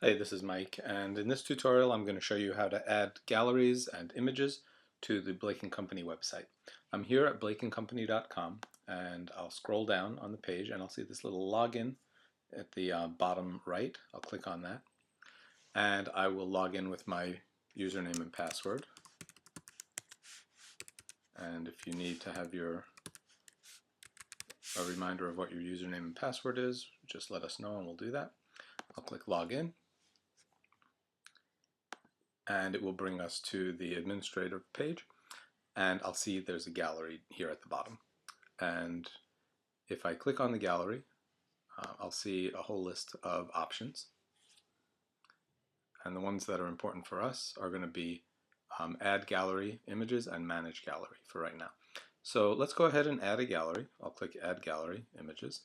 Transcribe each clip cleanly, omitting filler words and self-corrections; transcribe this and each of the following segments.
Hey, this is Mike, and in this tutorial I'm going to show you how to add galleries and images to the Blake & Company website. I'm here at blakeandcompany.com, and I'll scroll down on the page and I'll see this little login at the bottom right. I'll click on that, and I will log in with my username and password. And if you need to have a reminder of what your username and password is, just let us know and we'll do that. I'll click login, and it will bring us to the administrator page, and I'll see there's a gallery here at the bottom. And if I click on the gallery, I'll see a whole list of options, and the ones that are important for us are going to be add gallery images and manage gallery for right now. So let's go ahead and add a gallery. I'll click add gallery images,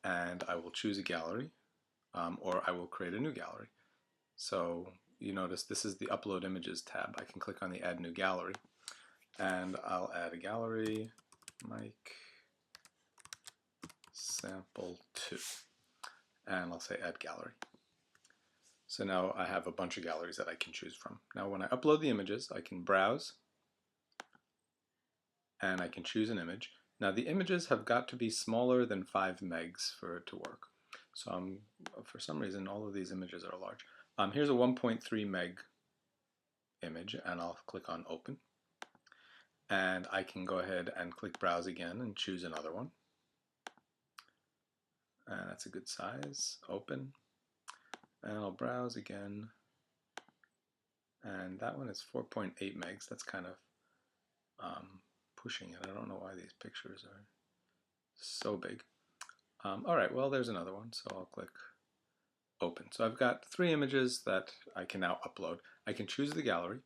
and I will choose a gallery, or I will create a new gallery. So you notice this is the Upload Images tab. I can click on the Add New Gallery, and I'll add a gallery, Mike Sample 2, and I'll say Add Gallery. So now I have a bunch of galleries that I can choose from. Now when I upload the images, I can browse, and I can choose an image. Now the images have got to be smaller than 5 megs for it to work. So for some reason all of these images are large. Here's a 1.3 meg image, and I'll click on open, and I can go ahead and click browse again and choose another one, and that's a good size. Open, and I'll browse again, and that one is 4.8 megs. That's kind of pushing it. I don't know why these pictures are so big. Alright, well there's another one, so I'll click open. So I've got 3 images that I can now upload. I can choose the gallery,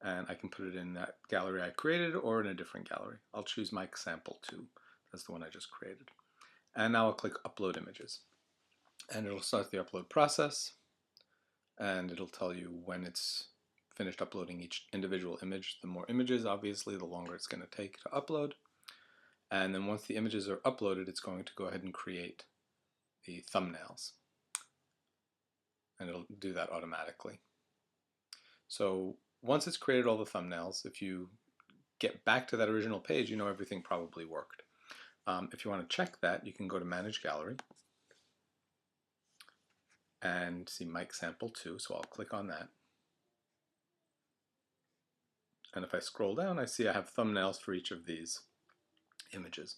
and I can put it in that gallery I created or in a different gallery. I'll choose Mike Sample 2. That's the one I just created. And now I'll click Upload Images. And it'll start the upload process, and it'll tell you when it's finished uploading each individual image. The more images, obviously, the longer it's going to take to upload. And then once the images are uploaded, it's going to go ahead and create the thumbnails. And it'll do that automatically. So once it's created all the thumbnails, if you get back to that original page, you know everything probably worked. If you want to check that, you can go to Manage Gallery and see Mike Sample 2, so I'll click on that. And if I scroll down, I see I have thumbnails for each of these images,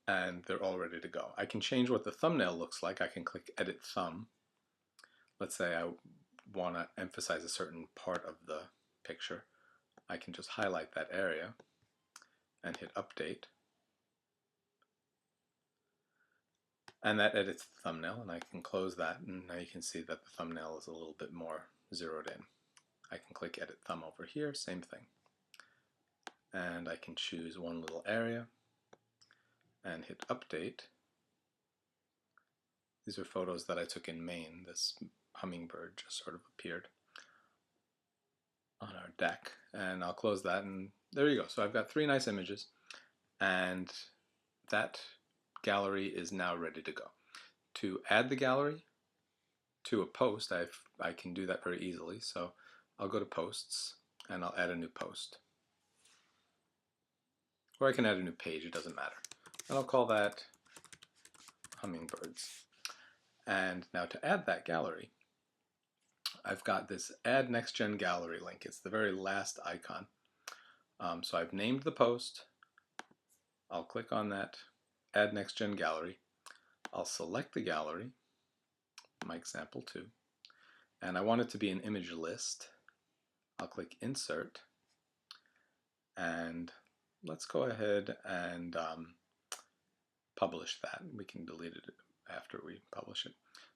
and they're all ready to go. I can change what the thumbnail looks like. I can click Edit Thumb. Let's say I want to emphasize a certain part of the picture. I can just highlight that area and hit Update. And that edits the thumbnail, and I can close that, and now you can see that the thumbnail is a little bit more zeroed in. I can click Edit Thumb over here, same thing. And I can choose one little area and hit Update. These are photos that I took in Maine. This hummingbird just sort of appeared on our deck, and I'll close that, and there you go. So I've got 3 nice images, and that gallery is now ready to go. To add the gallery to a post, I can do that very easily. So I'll go to Posts, and I'll add a new post. Or I can add a new page, it doesn't matter. And I'll call that Hummingbirds. And now to add that gallery, I've got this Add NextGen Gallery link. It's the very last icon. So I've named the post. I'll click on that Add NextGen Gallery. I'll select the gallery, Mike Sample 2, and I want it to be an image list. I'll click Insert, and let's go ahead and publish that. We can delete it after we publish it.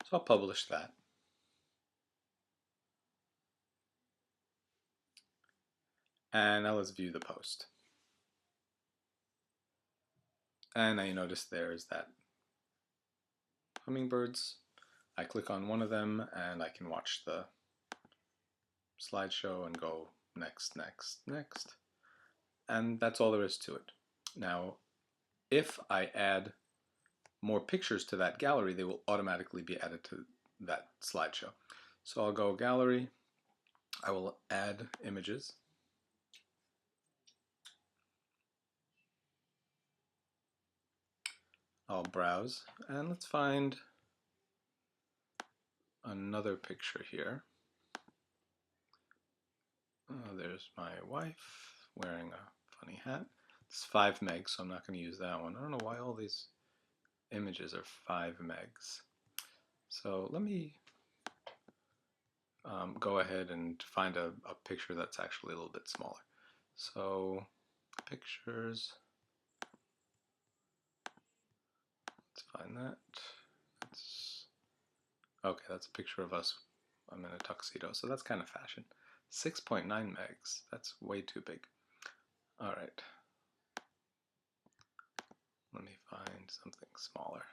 So I'll publish that. And now let's view the post. And now you notice there's that hummingbirds. I click on one of them and I can watch the slideshow and go next, next, next. And that's all there is to it. Now, if I add more pictures to that gallery, they will automatically be added to that slideshow. So I'll go gallery, I will add images. I'll browse, and let's find another picture here. There's my wife wearing a funny hat. It's 5 megs, so I'm not going to use that one. I don't know why all these images are 5 megs. So let me go ahead and find a picture that's actually a little bit smaller. So pictures, let's find that. Okay, that's a picture of us. I'm in a tuxedo, so that's kind of fashion. 6.9 megs, that's way too big. All right, let me find something smaller.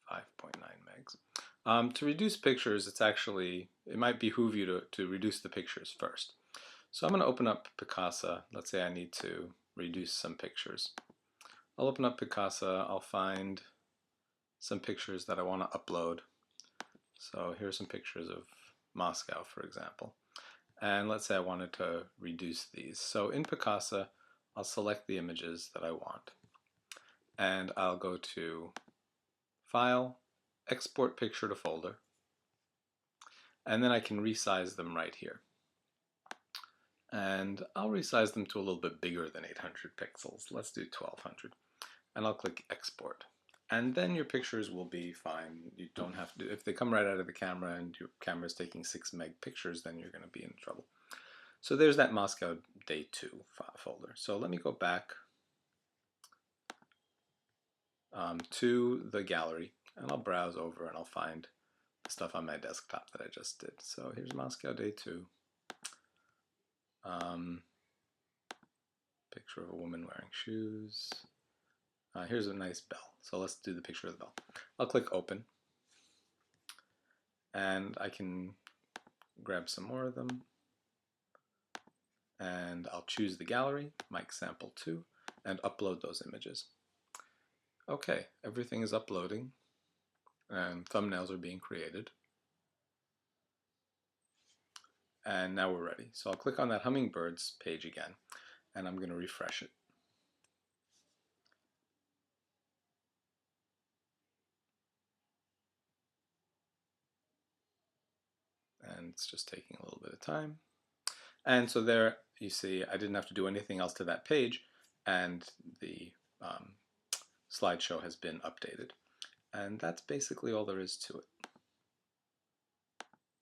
5.9 megs. To reduce pictures, it might behoove you to reduce the pictures first. So I'm going to open up Picasa. Let's say I need to reduce some pictures. I'll open up Picasa, I'll find some pictures that I want to upload. So here's some pictures of Moscow, for example. And let's say I wanted to reduce these. So in Picasa, I'll select the images that I want. And I'll go to File, Export Picture to Folder. And then I can resize them right here. And I'll resize them to a little bit bigger than 800 pixels. Let's do 1200. And I'll click Export. And then your pictures will be fine. You don't have to, if they come right out of the camera and your camera is taking 6 meg pictures, then you're going to be in trouble. So there's that Moscow Day 2 folder. So let me go back to the gallery, and I'll browse over and I'll find the stuff on my desktop that I just did. So here's Moscow Day 2. Picture of a woman wearing shoes. Here's a nice bell. So let's do the picture of the bell. I'll click Open. And I can grab some more of them. And I'll choose the gallery, Mike Sample 2, and upload those images. Okay, everything is uploading, and thumbnails are being created. And now we're ready. So I'll click on that hummingbirds page again, and I'm going to refresh it. And it's just taking a little bit of time. And so there you see I didn't have to do anything else to that page, and the slideshow has been updated. And that's basically all there is to it.